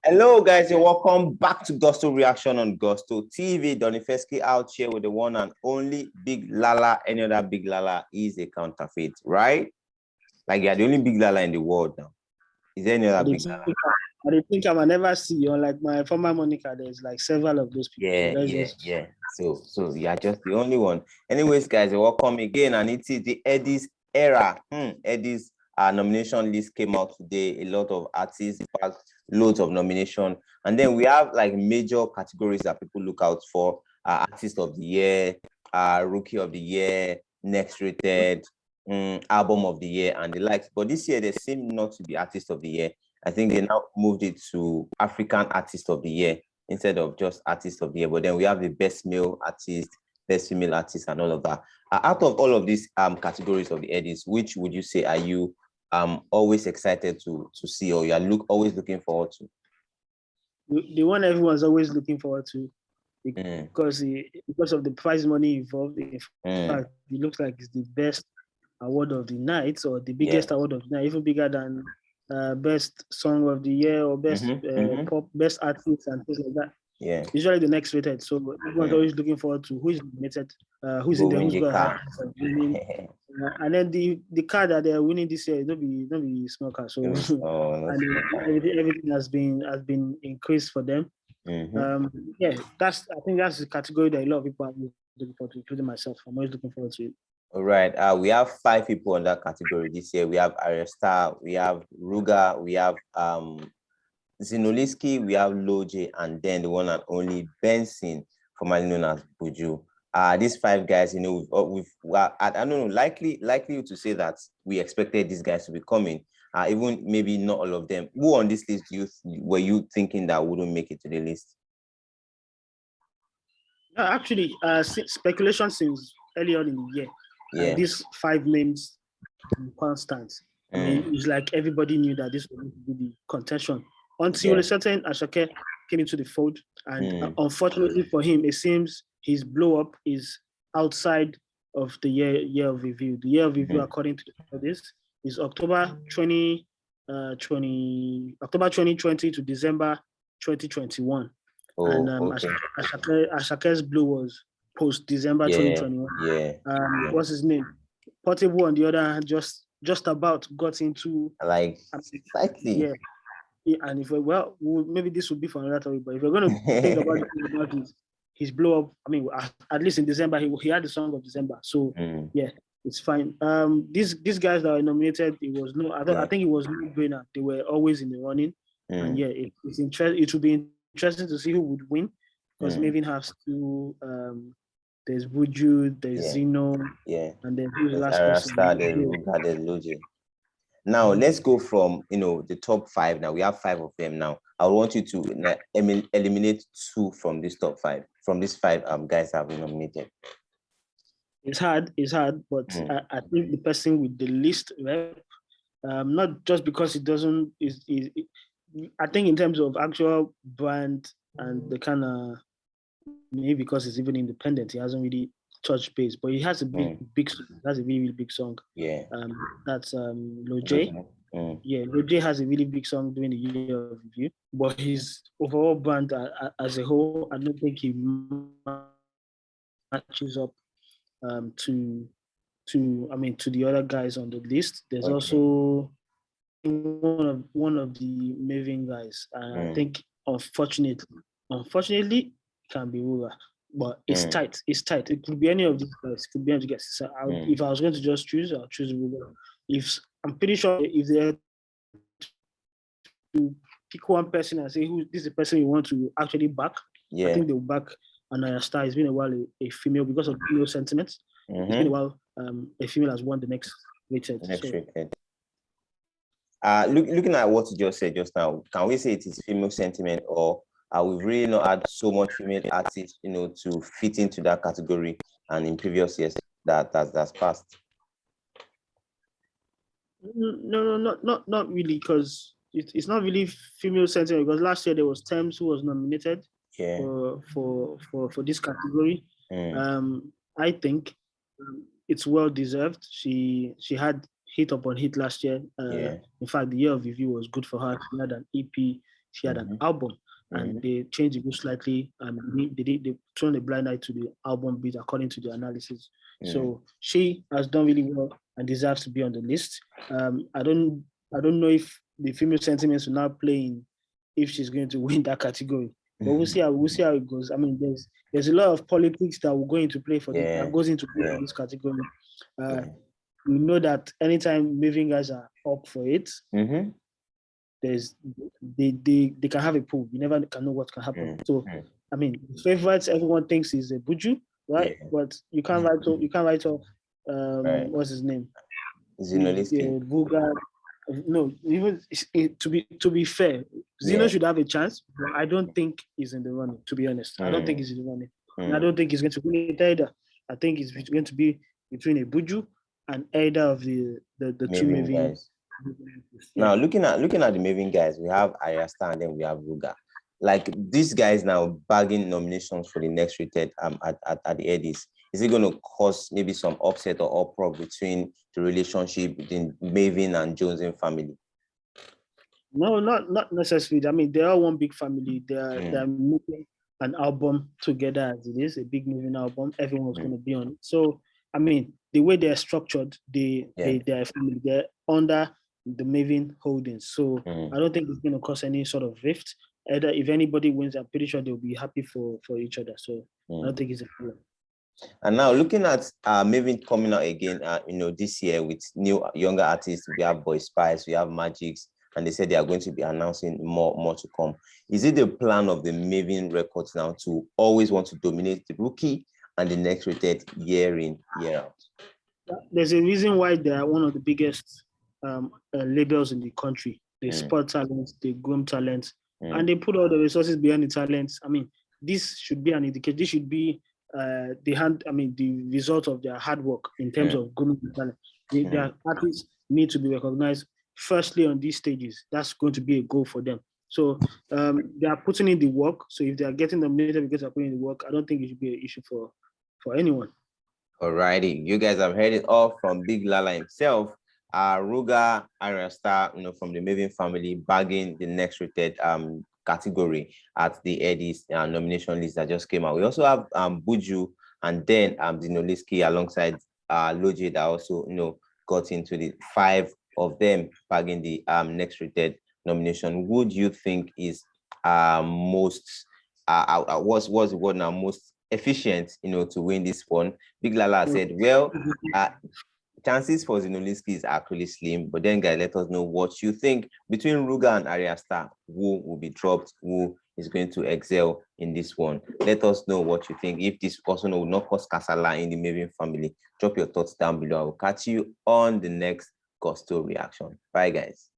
Hello, guys, and welcome back to Gusto Reaction on Gusto TV. Donny Fesky out here with the one and only Big Lala. Any other Big Lala is a counterfeit, right? Like you're the only Big Lala in the world now. Is there any other Big Lala? I think I will never see you. Like my former Monica, there's like several of those people. Yeah. So you're just the only one. Anyways, guys, welcome again, and it is the Headies era. Headies nomination list came out today. A lot of artists, loads of nomination, and then we have like major categories that people look out for: artist of the year, rookie of the year, next rated, album of the year, and the likes. But this year they seem not to be artist of the year. I think they now moved it to African artist of the year instead of just artist of the year. But then we have the best male artist, best female artist, and all of that. Out of all of these categories of the Headies, which would you say are you always excited to see, or you are always looking forward to? The one everyone's always looking forward to, because of the prize money involved. In fact, it looks like it's the best award of the night, or the biggest award of the night, even bigger than best song of the year or best pop, best artist and things like that. Yeah. Usually the next rated. So everyone's always looking forward to who is nominated, who's in there, who's going to have winning. And then the car that they're winning this year, don't be small car. So and everything has been increased for them. I think that's the category that a lot of people are looking forward to, including myself. I'm always looking forward to it. All right. We have 5 people on that category this year. We have Ayra Starr, we have Ruga, we have Zinoliski, we have Loje, and then the one and only Benson, formerly known as Buju. These 5 guys, I don't know, likely to say that we expected these guys to be coming. Even maybe not all of them. Who on this list were you thinking that wouldn't make it to the list? Actually, speculation since early on in the year. These 5 names constant. I mean, it's like everybody knew that this was going to be the contention until a certain Ashake came into the fold, and unfortunately for him, it seems his blow up is outside of the year of review. The year of review, according to this, is October 2020 to December 2021. Ashake's blow was post December 2021. What's his name? Portable on the other hand just about got into slightly. And if maybe this would be for another topic, but if we're going to think about his blow up, I mean, at least in December he had the song of December, so it's fine. These guys that were nominated, I think it was no brainer. They were always in the running, and it's interesting. It would be interesting to see who would win, because Mavin has to. There's Buju, there's Zeno, and then who's the last person? There's Loje. Now let's go from the top 5. Now we have 5 of them. Now I want you to eliminate 2 from this top 5. From these 5 guys that have been nominated. It's hard, but I think the person with the least rep, not just because it doesn't I think in terms of actual brand and the kind of, maybe because it's even independent, he hasn't really touched base, but he has a big song. That's a really, really big song. That's Loje. Loje has a really big song during the year of review, but his overall brand as a whole, I don't think he matches up to the other guys on the list. There's also one of the Mavin guys. I think unfortunately can be Ruga, but it's tight. It's tight. It could be any of these guys. It could be any of these guys. So if I was going to just choose, I'll choose Ruga. I'm pretty sure if they to pick one person and say this is the person you want to actually back, I think they'll back Ayra Starr. It's been a while a female, because of female sentiments. It's been a while a female has won the next rated. Looking at what you just said just now, can we say it is female sentiment, or we've really not had so much female artists, to fit into that category, and in previous years that's passed? No, not really, because it's not really female sentiment, because last year there was Thames who was nominated for this category. I think it's well deserved. She had hit upon hit last year. In fact, the year of review was good for her. She had an EP, she had an album, and they changed the beat slightly. They turned a blind eye to the album beat according to the analysis. So she has done really well and deserves to be on the list. I don't know if the female sentiments will now play in if she's going to win that category. But we'll see how it goes. I mean, there's a lot of politics that will go into play for this, that goes into play for this category. We know that anytime Mavin guys are up for it, there's they can have a pool. You never can know what can happen. So I mean, favorites everyone thinks is a Buju, right? But you can't write off what's his name? Zinoliski. No, even to be fair, Zeno should have a chance, but I don't think he's in the running, to be honest. I don't think he's in the running. And I don't think he's going to win it either. I think it's going to be between a Buju and either of the two Mavin guys. Now looking at the Mavin guys, we have Ayra Starr and then we have Ruga. Like these guys now bagging nominations for the next rated at the Headies. Is it going to cause maybe some upset or uproar between the relationship between Mavin and Jonesing family? No, not necessarily. I mean, they are one big family. They're making an album together as it is, a big Mavin album. Everyone's going to be on it. So, I mean, the way they're structured, they're a family. They're under the Mavin holdings. So I don't think it's going to cause any sort of rift. Either if anybody wins, I'm pretty sure they'll be happy for each other. So I don't think it's a problem. And now looking at Mavin coming out again, this year with new younger artists, we have Boy Spice, we have Magics, and they said they are going to be announcing more to come. Is it the plan of the Mavin Records now to always want to dominate the rookie and the next rated year in, year out? There's a reason why they are one of the biggest labels in the country. They spot talents, they groom talents, and they put all the resources behind the talents. I mean, this should be an indication. This should be the result of their hard work in terms of grooming the talent. Their artists need to be recognized firstly on these stages. That's going to be a goal for them. So they are putting in the work. So if they are getting nominated because they're putting in the work, I don't think it should be an issue for anyone. Alrighty, you guys have heard it all from Big Lala himself. Ruga, Ayra Starr, from the Mavin family, bagging the next rated category at the Headies nomination list that just came out. We also have Buju and then Zinoliski alongside Loje that also got into the 5 of them bagging the next rated nomination. Who do you think is most what's the word now, most efficient to win this one? Big Lala said, well, chances for Zinoliski is actually slim, but then guys, let us know what you think between Ruga and Ayra Starr. Who will be dropped? Who is going to excel in this one? Let us know what you think. If this person will not cause casala in the Mavin family, drop your thoughts down below. I will catch you on the next Gusto reaction. Bye, guys.